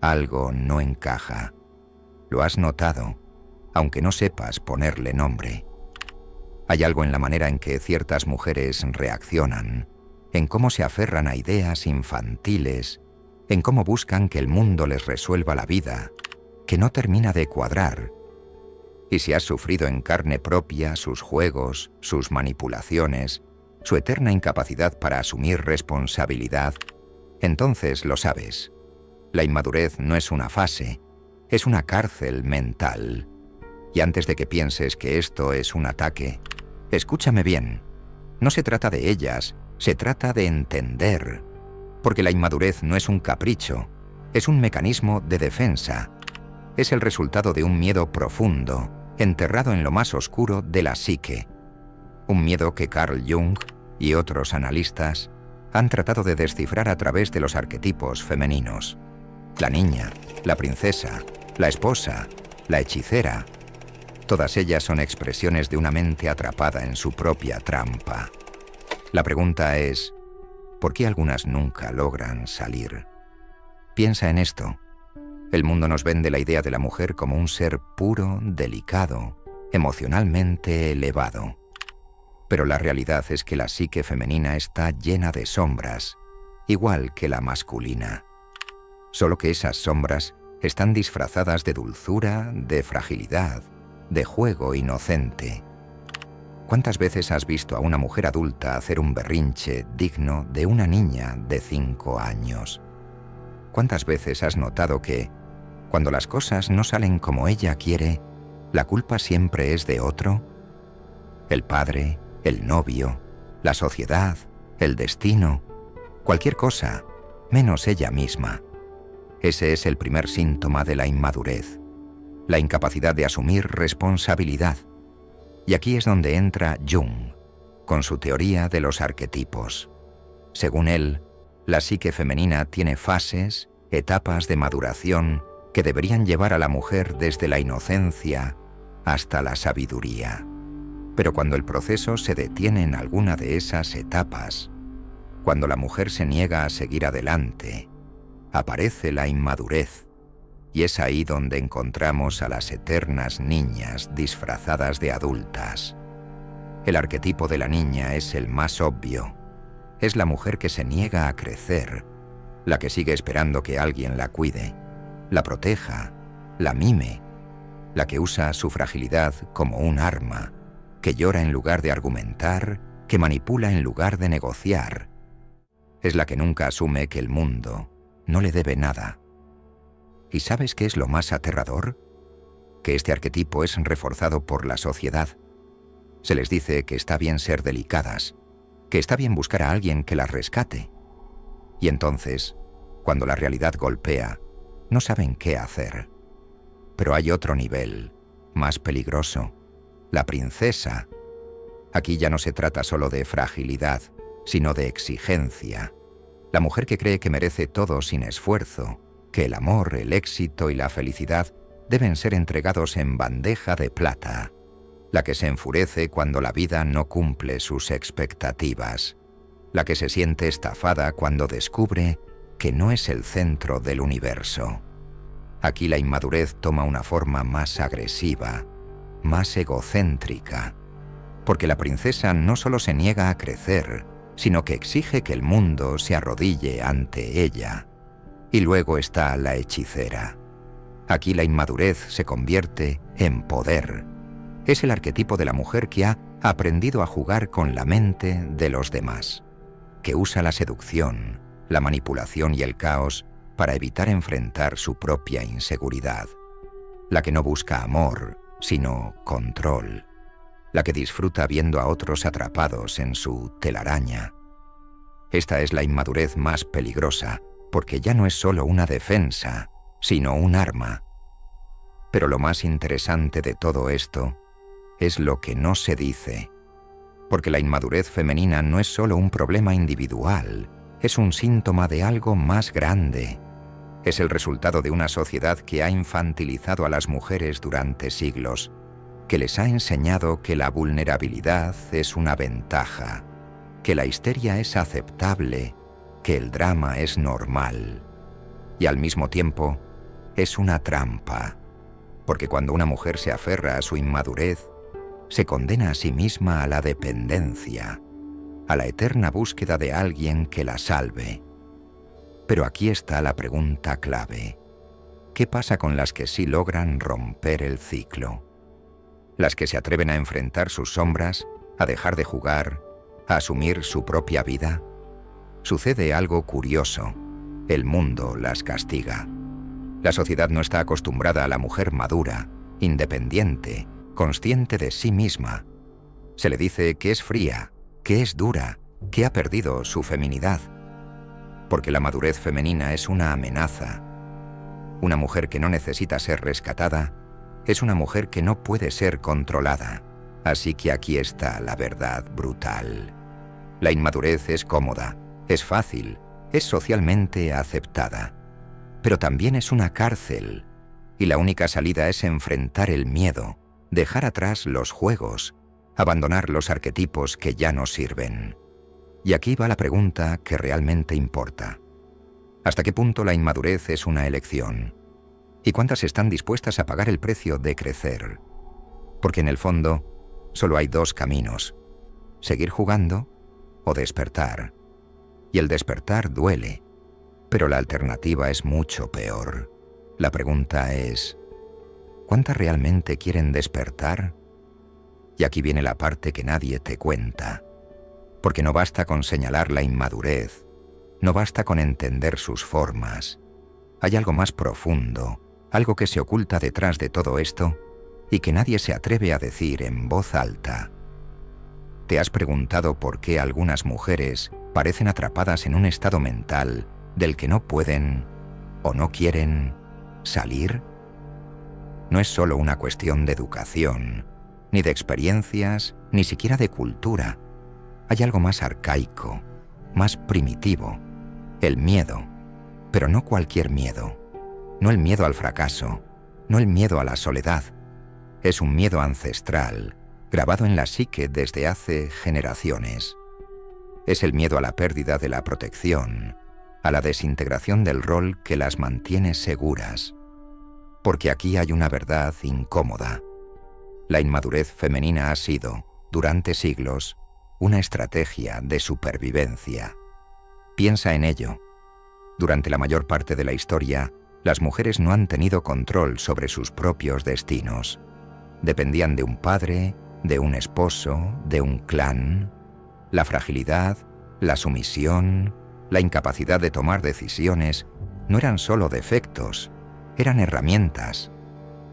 Algo no encaja. Lo has notado, aunque no sepas ponerle nombre. Hay algo en la manera en que ciertas mujeres reaccionan, en cómo se aferran a ideas infantiles, en cómo buscan que el mundo les resuelva la vida, que no termina de cuadrar. Y si has sufrido en carne propia sus juegos, sus manipulaciones, su eterna incapacidad para asumir responsabilidad, entonces lo sabes. La inmadurez no es una fase, es una cárcel mental. Y antes de que pienses que esto es un ataque, escúchame bien. No se trata de ellas, se trata de entender. Porque la inmadurez no es un capricho, es un mecanismo de defensa. Es el resultado de un miedo profundo, enterrado en lo más oscuro de la psique. Un miedo que Carl Jung y otros analistas han tratado de descifrar a través de los arquetipos femeninos. La niña, la princesa, la esposa, la hechicera. Todas ellas son expresiones de una mente atrapada en su propia trampa. La pregunta es, ¿por qué algunas nunca logran salir? Piensa en esto. El mundo nos vende la idea de la mujer como un ser puro, delicado, emocionalmente elevado. Pero la realidad es que la psique femenina está llena de sombras, igual que la masculina. Solo que esas sombras están disfrazadas de dulzura, de fragilidad, de juego inocente. ¿Cuántas veces has visto a una mujer adulta hacer un berrinche digno de una niña de 5 años? ¿Cuántas veces has notado que, cuando las cosas no salen como ella quiere, la culpa siempre es de otro? El padre, el novio, la sociedad, el destino, cualquier cosa, menos ella misma. Ese es el primer síntoma de la inmadurez, la incapacidad de asumir responsabilidad. Y aquí es donde entra Jung, con su teoría de los arquetipos. Según él, la psique femenina tiene fases, etapas de maduración que deberían llevar a la mujer desde la inocencia hasta la sabiduría. Pero cuando el proceso se detiene en alguna de esas etapas, cuando la mujer se niega a seguir adelante, aparece la inmadurez, y es ahí donde encontramos a las eternas niñas disfrazadas de adultas. El arquetipo de la niña es el más obvio. Es la mujer que se niega a crecer, la que sigue esperando que alguien la cuide, la proteja, la mime, la que usa su fragilidad como un arma, que llora en lugar de argumentar, que manipula en lugar de negociar. Es la que nunca asume que el mundo no le debe nada. ¿Y sabes qué es lo más aterrador? Que este arquetipo es reforzado por la sociedad. Se les dice que está bien ser delicadas, que está bien buscar a alguien que las rescate. Y entonces, cuando la realidad golpea, no saben qué hacer. Pero hay otro nivel, más peligroso, la princesa. Aquí ya no se trata solo de fragilidad, sino de exigencia. La mujer que cree que merece todo sin esfuerzo, que el amor, el éxito y la felicidad deben ser entregados en bandeja de plata. La que se enfurece cuando la vida no cumple sus expectativas. La que se siente estafada cuando descubre que no es el centro del universo. Aquí la inmadurez toma una forma más agresiva, más egocéntrica, porque la princesa no solo se niega a crecer, sino que exige que el mundo se arrodille ante ella. Y luego está la hechicera. Aquí la inmadurez se convierte en poder. Es el arquetipo de la mujer que ha aprendido a jugar con la mente de los demás, que usa la seducción, la manipulación y el caos para evitar enfrentar su propia inseguridad. La que no busca amor, sino control. La que disfruta viendo a otros atrapados en su telaraña. Esta es la inmadurez más peligrosa, porque ya no es solo una defensa, sino un arma. Pero lo más interesante de todo esto es lo que no se dice, porque la inmadurez femenina no es solo un problema individual, es un síntoma de algo más grande. Es el resultado de una sociedad que ha infantilizado a las mujeres durante siglos, que les ha enseñado que la vulnerabilidad es una ventaja, que la histeria es aceptable, que el drama es normal. Y al mismo tiempo, es una trampa, porque cuando una mujer se aferra a su inmadurez, se condena a sí misma a la dependencia, a la eterna búsqueda de alguien que la salve. Pero aquí está la pregunta clave. ¿Qué pasa con las que sí logran romper el ciclo? Las que se atreven a enfrentar sus sombras, a dejar de jugar, a asumir su propia vida. Sucede algo curioso. El mundo las castiga. La sociedad no está acostumbrada a la mujer madura, independiente, consciente de sí misma. Se le dice que es fría, que es dura, que ha perdido su feminidad. Porque la madurez femenina es una amenaza. Una mujer que no necesita ser rescatada es una mujer que no puede ser controlada. Así que aquí está la verdad brutal. La inmadurez es cómoda, es fácil, es socialmente aceptada. Pero también es una cárcel, y la única salida es enfrentar el miedo, dejar atrás los juegos, abandonar los arquetipos que ya no sirven. Y aquí va la pregunta que realmente importa. ¿Hasta qué punto la inmadurez es una elección? ¿Y cuántas están dispuestas a pagar el precio de crecer? Porque en el fondo, solo hay dos caminos: seguir jugando o despertar. Y el despertar duele, pero la alternativa es mucho peor. La pregunta es, ¿cuántas realmente quieren despertar? Y aquí viene la parte que nadie te cuenta. Porque no basta con señalar la inmadurez, no basta con entender sus formas. Hay algo más profundo, algo que se oculta detrás de todo esto y que nadie se atreve a decir en voz alta. ¿Te has preguntado por qué algunas mujeres parecen atrapadas en un estado mental del que no pueden o no quieren salir? No es solo una cuestión de educación, ni de experiencias, ni siquiera de cultura. Hay algo más arcaico, más primitivo, el miedo, pero no cualquier miedo. No el miedo al fracaso, no el miedo a la soledad. Es un miedo ancestral, grabado en la psique desde hace generaciones. Es el miedo a la pérdida de la protección, a la desintegración del rol que las mantiene seguras. Porque aquí hay una verdad incómoda. La inmadurez femenina ha sido, durante siglos, una estrategia de supervivencia. Piensa en ello. Durante la mayor parte de la historia, las mujeres no han tenido control sobre sus propios destinos. Dependían de un padre, de un esposo, de un clan. La fragilidad, la sumisión, la incapacidad de tomar decisiones no eran solo defectos, eran herramientas.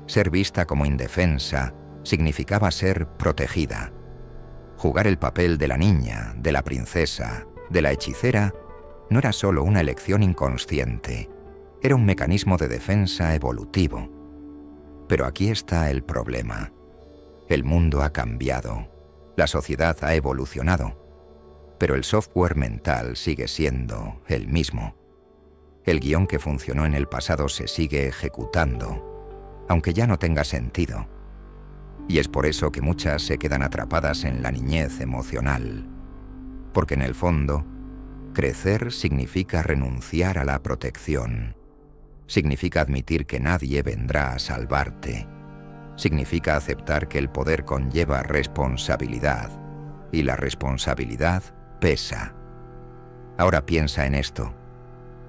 Ser vista como indefensa significaba ser protegida. Jugar el papel de la niña, de la princesa, de la hechicera, no era solo una elección inconsciente, era un mecanismo de defensa evolutivo. Pero aquí está el problema. El mundo ha cambiado, la sociedad ha evolucionado, pero el software mental sigue siendo el mismo. El guión que funcionó en el pasado se sigue ejecutando, aunque ya no tenga sentido. Y es por eso que muchas se quedan atrapadas en la niñez emocional, porque en el fondo, crecer significa renunciar a la protección. Significa admitir que nadie vendrá a salvarte. Significa aceptar que el poder conlleva responsabilidad, y la responsabilidad pesa. Ahora piensa en esto.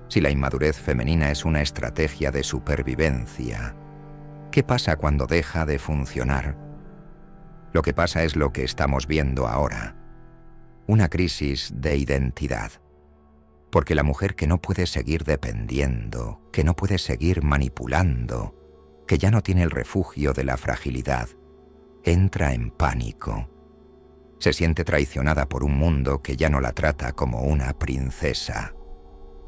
Si la inmadurez femenina es una estrategia de supervivencia, ¿qué pasa cuando deja de funcionar? Lo que pasa es lo que estamos viendo ahora. Una crisis de identidad. Porque la mujer que no puede seguir dependiendo, que no puede seguir manipulando, que ya no tiene el refugio de la fragilidad, entra en pánico. Se siente traicionada por un mundo que ya no la trata como una princesa.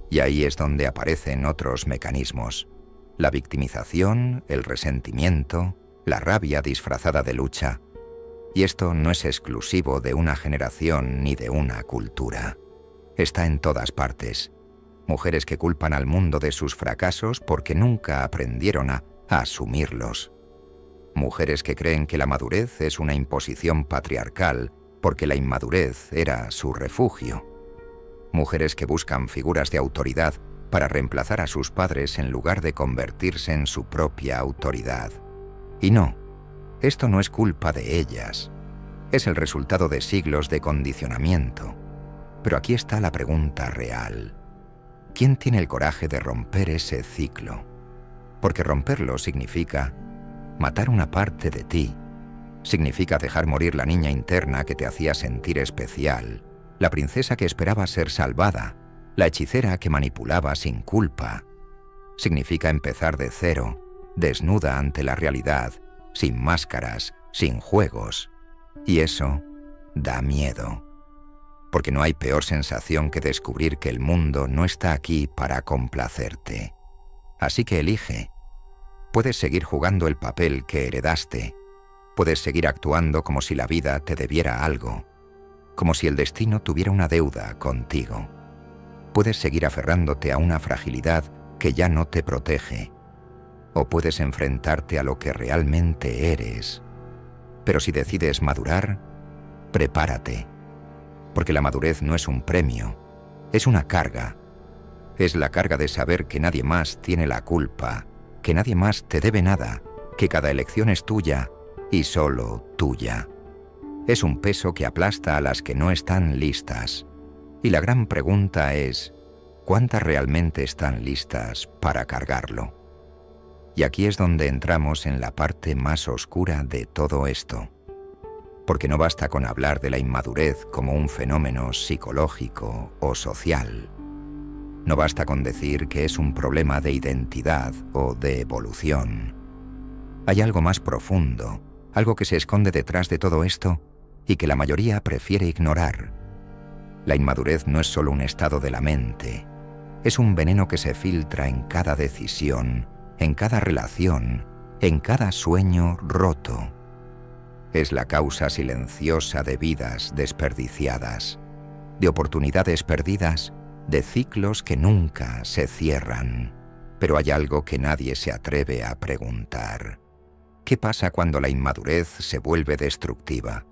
Y ahí es donde aparecen otros mecanismos: la victimización, el resentimiento, la rabia disfrazada de lucha. Y esto no es exclusivo de una generación ni de una cultura. Está en todas partes. Mujeres que culpan al mundo de sus fracasos porque nunca aprendieron a asumirlos. Mujeres que creen que la madurez es una imposición patriarcal porque la inmadurez era su refugio. Mujeres que buscan figuras de autoridad para reemplazar a sus padres en lugar de convertirse en su propia autoridad. Y no, esto no es culpa de ellas, es el resultado de siglos de condicionamiento. Pero aquí está la pregunta real. ¿Quién tiene el coraje de romper ese ciclo? Porque romperlo significa matar una parte de ti. Significa dejar morir la niña interna que te hacía sentir especial, la princesa que esperaba ser salvada, la hechicera que manipulaba sin culpa. Significa empezar de cero, desnuda ante la realidad, sin máscaras, sin juegos. Y eso da miedo. Porque no hay peor sensación que descubrir que el mundo no está aquí para complacerte. Así que elige. Puedes seguir jugando el papel que heredaste. Puedes seguir actuando como si la vida te debiera algo, como si el destino tuviera una deuda contigo. Puedes seguir aferrándote a una fragilidad que ya no te protege. O puedes enfrentarte a lo que realmente eres. Pero si decides madurar, prepárate. Porque la madurez no es un premio, es una carga. Es la carga de saber que nadie más tiene la culpa, que nadie más te debe nada, que cada elección es tuya y solo tuya. Es un peso que aplasta a las que no están listas. Y la gran pregunta es, ¿cuántas realmente están listas para cargarlo? Y aquí es donde entramos en la parte más oscura de todo esto. Porque no basta con hablar de la inmadurez como un fenómeno psicológico o social. No basta con decir que es un problema de identidad o de evolución. Hay algo más profundo, algo que se esconde detrás de todo esto y que la mayoría prefiere ignorar. La inmadurez no es solo un estado de la mente, es un veneno que se filtra en cada decisión, en cada relación, en cada sueño roto. Es la causa silenciosa de vidas desperdiciadas, de oportunidades perdidas, de ciclos que nunca se cierran. Pero hay algo que nadie se atreve a preguntar. ¿Qué pasa cuando la inmadurez se vuelve destructiva?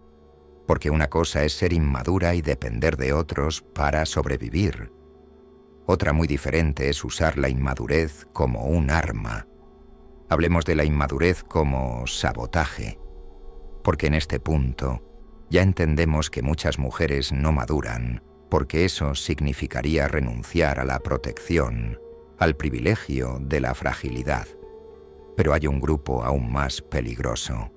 Porque una cosa es ser inmadura y depender de otros para sobrevivir. Otra muy diferente es usar la inmadurez como un arma. Hablemos de la inmadurez como sabotaje. Porque en este punto ya entendemos que muchas mujeres no maduran, porque eso significaría renunciar a la protección, al privilegio de la fragilidad. Pero hay un grupo aún más peligroso,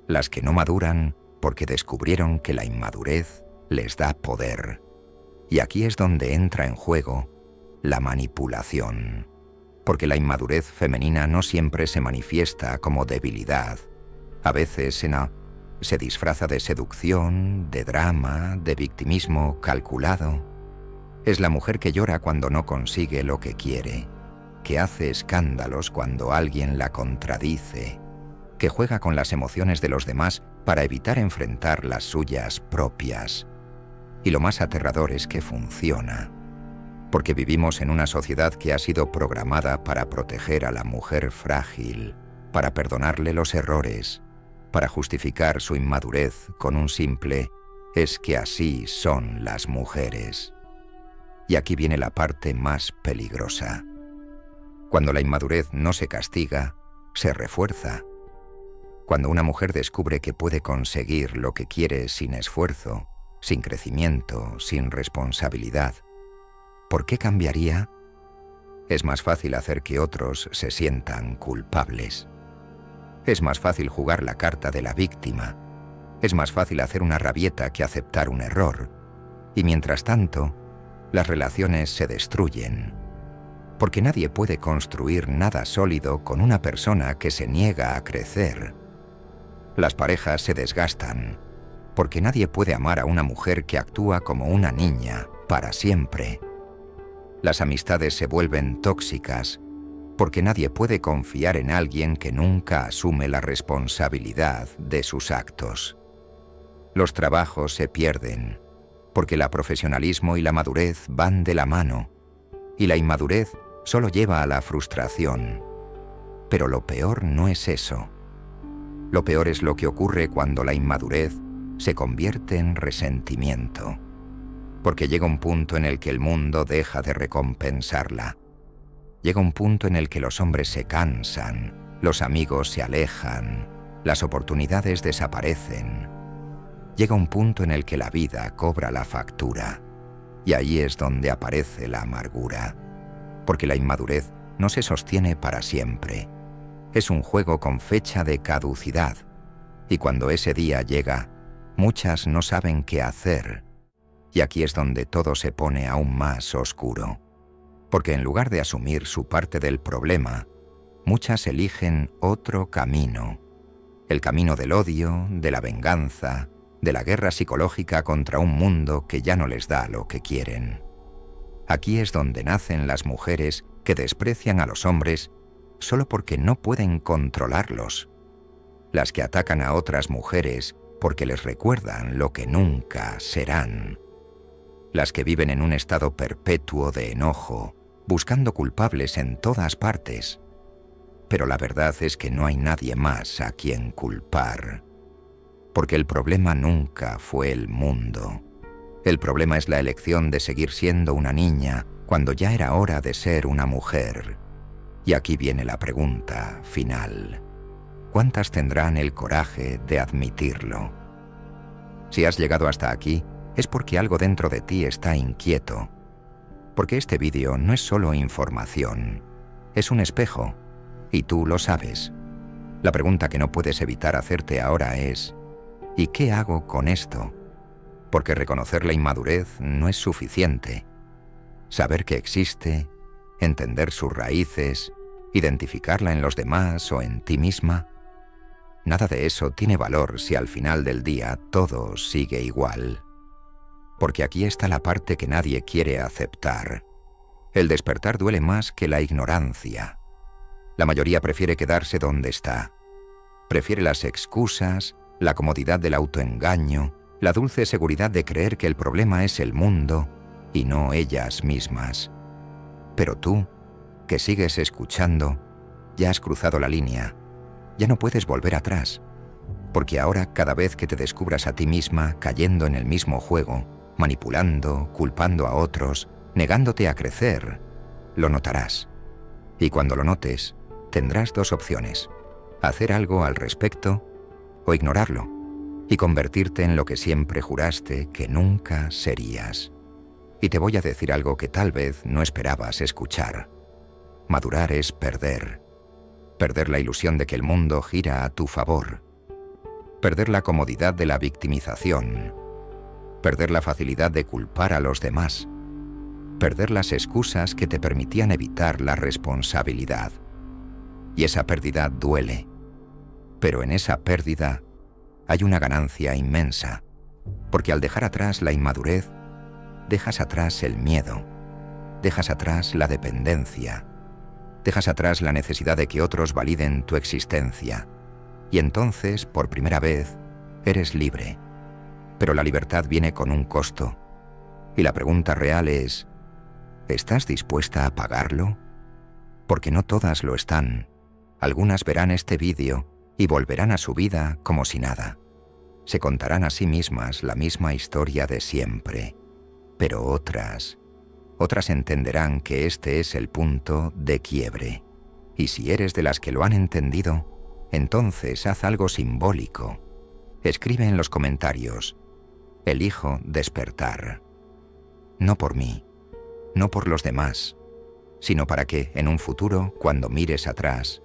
las que no maduran porque descubrieron que la inmadurez les da poder. Y aquí es donde entra en juego la manipulación, porque la inmadurez femenina no siempre se manifiesta como debilidad. A veces se disfraza de seducción, de drama, de victimismo calculado. Es la mujer que llora cuando no consigue lo que quiere, que hace escándalos cuando alguien la contradice, que juega con las emociones de los demás para evitar enfrentar las suyas propias. Y lo más aterrador es que funciona, porque vivimos en una sociedad que ha sido programada para proteger a la mujer frágil, para perdonarle los errores, para justificar su inmadurez con un simple «es que así son las mujeres». Y aquí viene la parte más peligrosa. Cuando la inmadurez no se castiga, se refuerza. Cuando una mujer descubre que puede conseguir lo que quiere sin esfuerzo, sin crecimiento, sin responsabilidad, ¿por qué cambiaría? Es más fácil hacer que otros se sientan culpables. Es más fácil jugar la carta de la víctima. Es más fácil hacer una rabieta que aceptar un error. Y mientras tanto, las relaciones se destruyen. Porque nadie puede construir nada sólido con una persona que se niega a crecer. Las parejas se desgastan, porque nadie puede amar a una mujer que actúa como una niña para siempre. Las amistades se vuelven tóxicas, porque nadie puede confiar en alguien que nunca asume la responsabilidad de sus actos. Los trabajos se pierden, porque el profesionalismo y la madurez van de la mano, y la inmadurez solo lleva a la frustración. Pero lo peor no es eso. Lo peor es lo que ocurre cuando la inmadurez se convierte en resentimiento, porque llega un punto en el que el mundo deja de recompensarla. Llega un punto en el que los hombres se cansan, los amigos se alejan, las oportunidades desaparecen. Llega un punto en el que la vida cobra la factura, y ahí es donde aparece la amargura, porque la inmadurez no se sostiene para siempre. Es un juego con fecha de caducidad, y cuando ese día llega, muchas no saben qué hacer, y aquí es donde todo se pone aún más oscuro, porque en lugar de asumir su parte del problema, muchas eligen otro camino, el camino del odio, de la venganza, de la guerra psicológica contra un mundo que ya no les da lo que quieren. Aquí es donde nacen las mujeres que desprecian a los hombres solo porque no pueden controlarlos, las que atacan a otras mujeres porque les recuerdan lo que nunca serán, las que viven en un estado perpetuo de enojo, buscando culpables en todas partes. Pero la verdad es que no hay nadie más a quien culpar, porque el problema nunca fue el mundo. El problema es la elección de seguir siendo una niña cuando ya era hora de ser una mujer. Y aquí viene la pregunta final. ¿Cuántas tendrán el coraje de admitirlo? Si has llegado hasta aquí, es porque algo dentro de ti está inquieto. Porque este vídeo no es solo información, es un espejo, y tú lo sabes. La pregunta que no puedes evitar hacerte ahora es: ¿y qué hago con esto? Porque reconocer la inmadurez no es suficiente. Saber que existe, entender sus raíces, identificarla en los demás o en ti misma, nada de eso tiene valor si al final del día todo sigue igual. Porque aquí está la parte que nadie quiere aceptar. El despertar duele más que la ignorancia. La mayoría prefiere quedarse donde está. Prefiere las excusas, la comodidad del autoengaño, la dulce seguridad de creer que el problema es el mundo y no ellas mismas. Pero tú, que sigues escuchando, ya has cruzado la línea. Ya no puedes volver atrás. Porque ahora, cada vez que te descubras a ti misma cayendo en el mismo juego, manipulando, culpando a otros, negándote a crecer, lo notarás. Y cuando lo notes, tendrás dos opciones: hacer algo al respecto o ignorarlo y convertirte en lo que siempre juraste que nunca serías. Y te voy a decir algo que tal vez no esperabas escuchar. Madurar es perder. Perder la ilusión de que el mundo gira a tu favor. Perder la comodidad de la victimización. Perder la facilidad de culpar a los demás. Perder las excusas que te permitían evitar la responsabilidad. Y esa pérdida duele. Pero en esa pérdida hay una ganancia inmensa, porque al dejar atrás la inmadurez, dejas atrás el miedo, dejas atrás la dependencia, dejas atrás la necesidad de que otros validen tu existencia, y entonces, por primera vez, eres libre. Pero la libertad viene con un costo, y la pregunta real es: ¿estás dispuesta a pagarlo? Porque no todas lo están. Algunas verán este vídeo y volverán a su vida como si nada. Se contarán a sí mismas la misma historia de siempre. Pero otras entenderán que este es el punto de quiebre. Y si eres de las que lo han entendido, entonces haz algo simbólico. Escribe en los comentarios: elijo despertar. No por mí, no por los demás, sino para que, en un futuro, cuando mires atrás,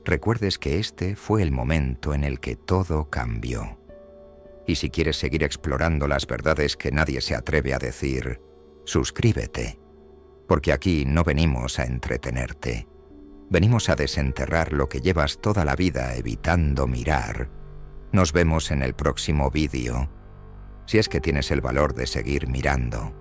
recuerdes que este fue el momento en el que todo cambió. Y si quieres seguir explorando las verdades que nadie se atreve a decir, suscríbete, porque aquí no venimos a entretenerte. Venimos a desenterrar lo que llevas toda la vida evitando mirar. Nos vemos en el próximo vídeo, si es que tienes el valor de seguir mirando.